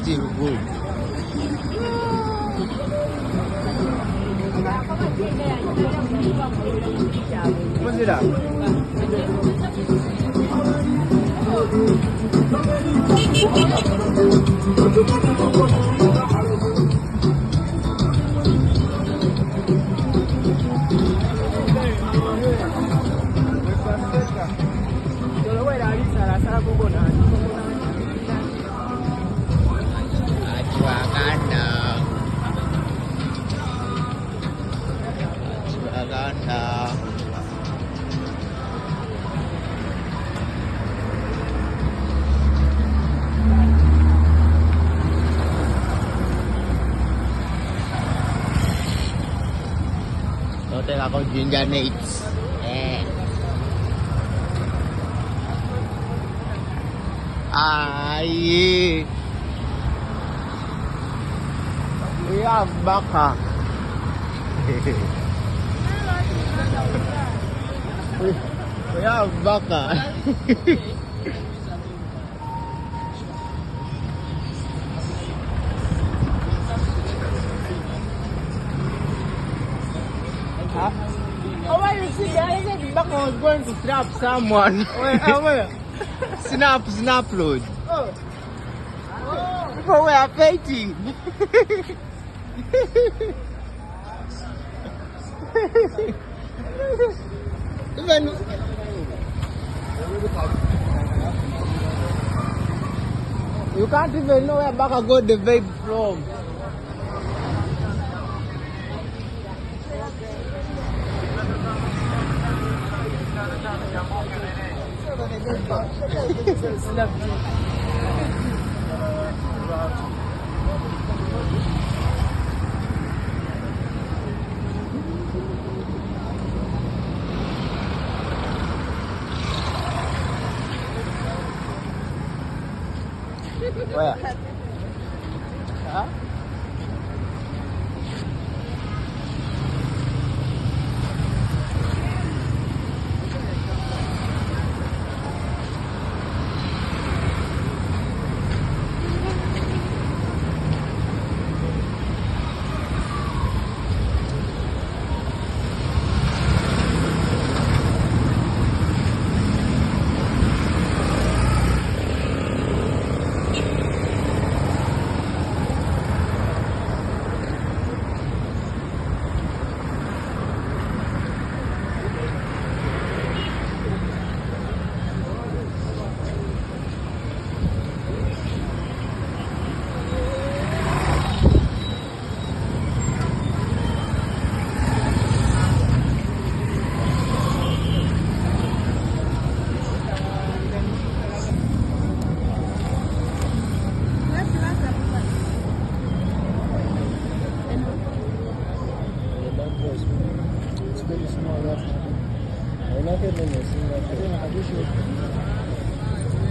still good. What's it up? Hotel ako Ginger Nates. Ay. We have baka. we have baka. Huh? Oh, why you see that? I said Baka was going to snap someone. Where? Snap load. Oh. People were fighting. Even you can't even know where Baka got the vape from. Where? Huh? It's very small. I like it when you see that.